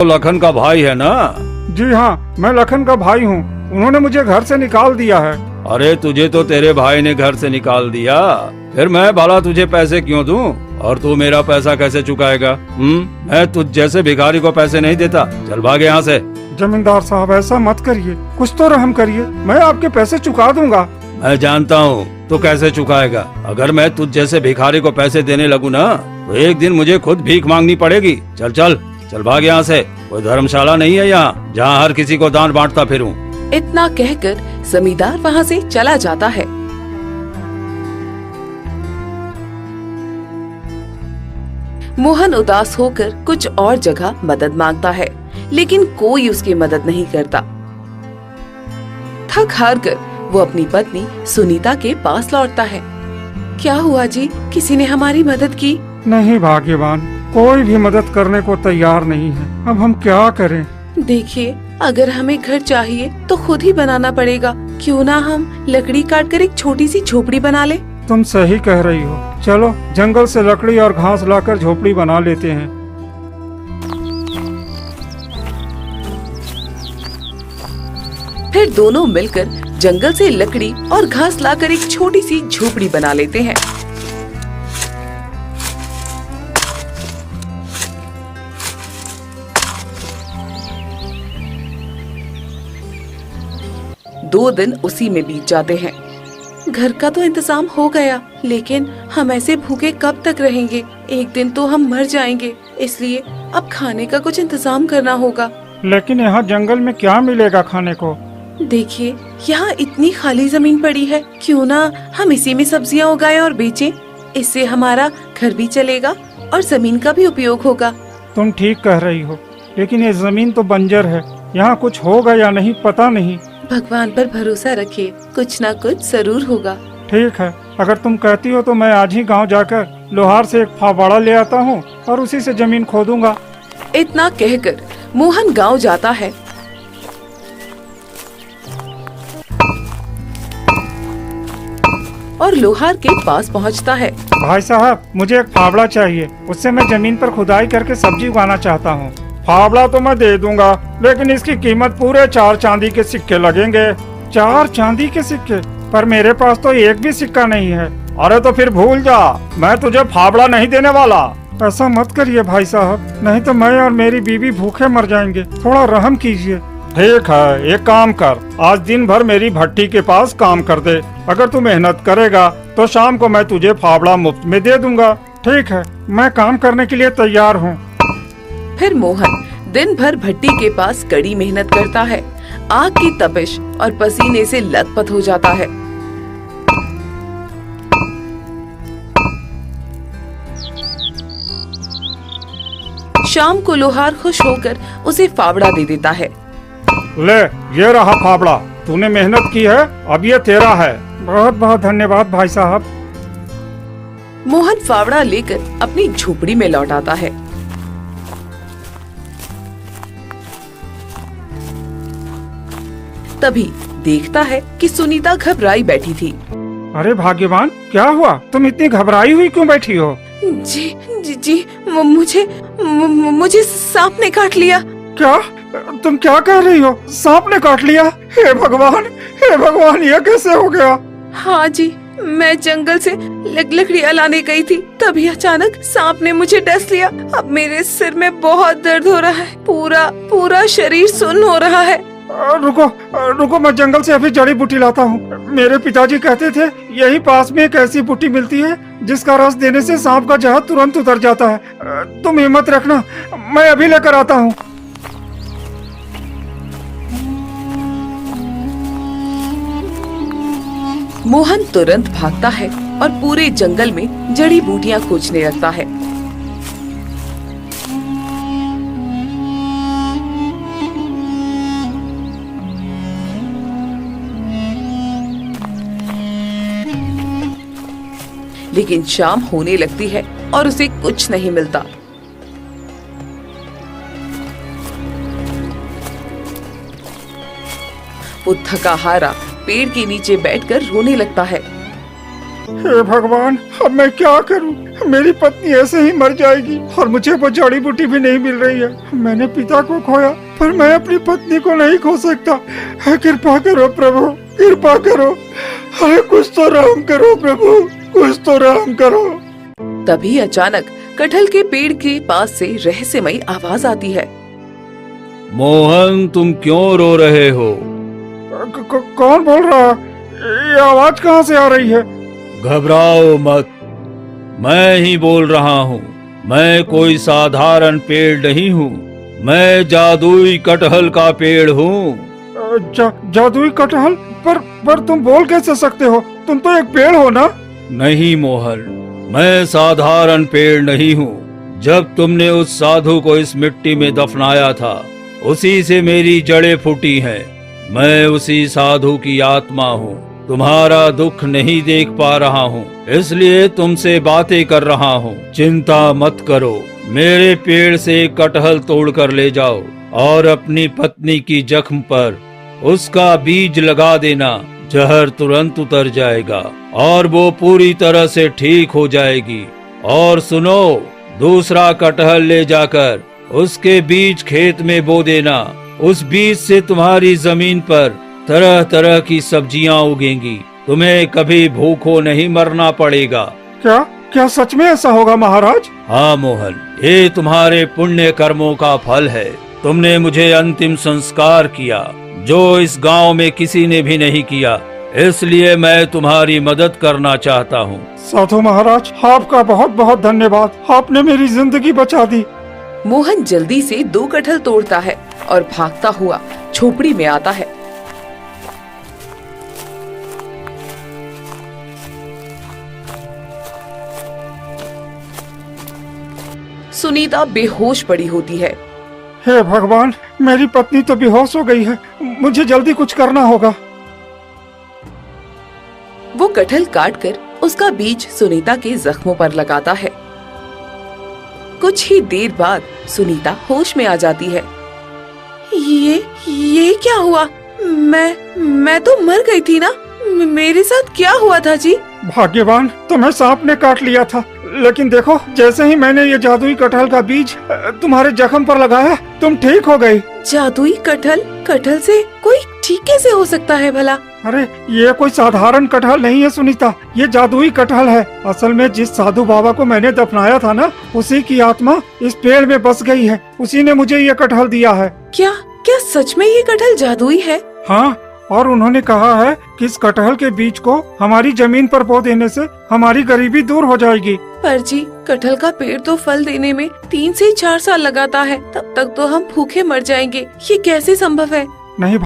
तो लखन का भाई है ना? जी हाँ, मैं लखन का भाई हूँ। उन्होंने मुझे घर से निकाल दिया है। अरे तुझे तो तेरे भाई ने घर से निकाल दिया, फिर मैं भला तुझे पैसे क्यों दूं? और तू मेरा पैसा कैसे चुकाएगा? मैं तुझ जैसे भिखारी को पैसे नहीं देता। चल भाग यहाँ से। जमींदार साहब ऐसा मत करिए, कुछ तो रहम करिए, मैं आपके पैसे चुका दूंगा। मैं जानता हूँ तू कैसे चुकाएगा। अगर मैं तुझ जैसे भिखारी को पैसे देने लगूँ ना, तो एक दिन मुझे खुद भीख मांगनी पड़ेगी। चल चल चल भाग यहाँ से। कोई धर्मशाला नहीं है यहाँ जहाँ हर किसी को दान बांटता फिरूं। इतना कहकर जमींदार वहाँ से चला जाता है। मोहन उदास होकर कुछ और जगह मदद मांगता है, लेकिन कोई उसकी मदद नहीं करता। थक हार कर वो अपनी पत्नी सुनीता के पास लौटता है। क्या हुआ जी, किसी ने हमारी मदद की? नहीं भाग्यवान, कोई भी मदद करने को तैयार नहीं है। अब हम क्या करें? देखिए, अगर हमें घर चाहिए तो खुद ही बनाना पड़ेगा। क्यों ना हम लकड़ी काट कर एक छोटी सी झोपड़ी बना ले। तुम सही कह रही हो। चलो जंगल से लकड़ी और घास लाकर झोपड़ी बना लेते हैं। फिर दोनों मिलकर जंगल से लकड़ी और घास लाकर एक छोटी सी झोपड़ी बना लेते हैं। दो दिन उसी में बीत जाते हैं। घर का तो इंतजाम हो गया, लेकिन हम ऐसे भूखे कब तक रहेंगे? एक दिन तो हम मर जाएंगे, इसलिए अब खाने का कुछ इंतजाम करना होगा। लेकिन यहाँ जंगल में क्या मिलेगा खाने को? देखिए, यहाँ इतनी खाली जमीन पड़ी है, क्यों ना हम इसी में सब्जियाँ उगाएं और बेचें। इससे हमारा घर भी चलेगा और जमीन का भी उपयोग होगा। तुम ठीक कह रही हो, लेकिन ये जमीन तो बंजर है। यहाँ कुछ होगा या नहीं पता नहीं। भगवान पर भरोसा रखिए, कुछ ना कुछ जरूर होगा। ठीक है, अगर तुम कहती हो तो मैं आज ही गांव जाकर लोहार से एक फावड़ा ले आता हूँ और उसी से जमीन खोदूंगा। इतना कहकर मोहन गांव जाता है। और लोहार के पास पहुंचता है। भाई साहब, मुझे एक फावड़ा चाहिए, उससे मैं जमीन पर खुदाई करके सब्जी उगाना चाहता हूँ। फावड़ा तो मैं दे दूंगा, लेकिन इसकी कीमत पूरे 4 चांदी के सिक्के लगेंगे। 4 चांदी के सिक्के? पर मेरे पास तो एक भी सिक्का नहीं है। अरे तो फिर भूल जा, मैं तुझे फावड़ा नहीं देने वाला। ऐसा मत करिए भाई साहब, नहीं तो मैं और मेरी बीवी भूखे मर जाएंगे। थोड़ा रहम कीजिए। ठीक है, एक काम कर, आज दिन भर मेरी भट्टी के पास काम कर दे। अगर तू मेहनत करेगा तो शाम को मैं तुझे फावड़ा मुफ्त में दे दूंगा। ठीक है, मैं काम करने के लिए तैयार हूँ। फिर मोहन दिन भर भट्टी के पास कड़ी मेहनत करता है। आग की तपिश और पसीने से लथपथ हो जाता है। शाम को लोहार खुश होकर उसे फावड़ा दे देता है। ले, ये रहा फावड़ा, तूने मेहनत की है, अब ये तेरा है। बहुत बहुत धन्यवाद भाई साहब। मोहन फावड़ा लेकर अपनी झोपड़ी में लौट आता है। तभी देखता है कि सुनीता घबराई बैठी थी। अरे भाग्यवान, क्या हुआ? तुम इतनी घबराई हुई क्यों बैठी हो? जी जी जी, मुझे सांप ने काट लिया। क्या? तुम क्या कह रही हो? सांप ने काट लिया? हे भगवान, हे भगवान, ये कैसे हो गया? हाँ जी, मैं जंगल से लकड़ियाँ लाने गई थी, तभी अचानक सांप ने मुझे डस लिया। अब मेरे सिर में बहुत दर्द हो रहा है, पूरा शरीर सुन्न हो रहा है। रुको, मैं जंगल से अभी जड़ी बूटी लाता हूँ। मेरे पिताजी कहते थे यही पास में एक ऐसी बूटी मिलती है जिसका रस देने से सांप का जहर तुरंत उतर जाता है। तुम हिम्मत रखना, मैं अभी लेकर आता हूँ। मोहन तुरंत भागता है और पूरे जंगल में जड़ी बूटियां खोजने लगता है। लेकिन शाम होने लगती है और उसे कुछ नहीं मिलता। वो थका हारा पेड़ के नीचे बैठकर रोने लगता है। हे भगवान, अब मैं क्या करूं? मेरी पत्नी ऐसे ही मर जाएगी और मुझे वो जड़ी बूटी भी नहीं मिल रही है। मैंने पिता को खोया पर मैं अपनी पत्नी को नहीं खो सकता। कृपा करो प्रभु, कृपा करो। अरे कुछ तो रहम करो प्रभु, कुछ तो रहम करो। तभी अचानक कटहल के पेड़ के पास से रहस्यमयी आवाज आती है। मोहन, तुम क्यों रो रहे हो? कौन बोल रहा है? ये आवाज कहाँ से आ रही है? घबराओ मत, मैं ही बोल रहा हूँ। मैं कोई साधारण पेड़ नहीं हूँ, मैं जादुई कटहल का पेड़ हूँ। जादुई कटहल? पर तुम बोल कैसे सकते हो? तुम तो एक पेड़ हो ना? नहीं मोहन, मैं साधारण पेड़ नहीं हूँ। जब तुमने उस साधु को इस मिट्टी में दफनाया था, उसी से मेरी जड़ें फूटी हैं। मैं उसी साधु की आत्मा हूँ। तुम्हारा दुख नहीं देख पा रहा हूँ, इसलिए तुमसे बातें कर रहा हूँ। चिंता मत करो, मेरे पेड़ से कटहल तोड़ कर ले जाओ और अपनी पत्नी की जख्म पर उसका बीज लगा देना। जहर तुरंत उतर जाएगा और वो पूरी तरह से ठीक हो जाएगी। और सुनो, दूसरा कटहल ले जाकर उसके बीज खेत में बो देना। उस बीज से तुम्हारी जमीन पर तरह तरह की सब्जियां उगेंगी। तुम्हें कभी भूखों नहीं मरना पड़ेगा। क्या सच में ऐसा होगा महाराज? हाँ मोहन, ये तुम्हारे पुण्य कर्मों का फल है। तुमने मुझे अंतिम संस्कार किया, जो इस गांव में किसी ने भी नहीं किया, इसलिए मैं तुम्हारी मदद करना चाहता हूँ। साधु महाराज, आपका बहुत बहुत धन्यवाद, आपने मेरी जिंदगी बचा दी। मोहन जल्दी से 2 कटहल तोड़ता है और भागता हुआ झोपड़ी में आता है। सुनीता बेहोश पड़ी होती है। हे भगवान, मेरी पत्नी तो बेहोश हो गई है। मुझे जल्दी कुछ करना होगा। वो कटहल काटकर उसका बीज सुनीता के जख्मों पर लगाता है। कुछ ही देर बाद सुनीता होश में आ जाती है। ये क्या हुआ? मैं तो मर गई थी ना? मेरे साथ क्या हुआ था जी? भाग्यवान, तुम्हें सांप ने काट लिया था, लेकिन देखो, जैसे ही मैंने ये जादुई कटहल का बीज तुम्हारे जख्म पर लगाया, तुम ठीक हो गई। जादुई कटहल? कटहल से कोई ठीक कैसे हो सकता है भला? अरे ये कोई साधारण कटहल नहीं है सुनीता, ये जादुई कटहल है। असल में जिस साधु बाबा को मैंने दफनाया था ना, उसी की आत्मा इस पेड़ में बस गई है। उसी ने मुझे ये कटहल दिया है। क्या क्या सच में ये कटहल जादुई है? हाँ, और उन्होंने कहा है कि इस कटहल के बीज को हमारी जमीन पर बो देने से हमारी गरीबी दूर हो जाएगी। पर जी, कटहल का पेड़ तो फल देने में 3 से 4 साल लगाता है, तब तक तो हम भूखे मर जाएंगे। ये कैसे संभव है? नहीं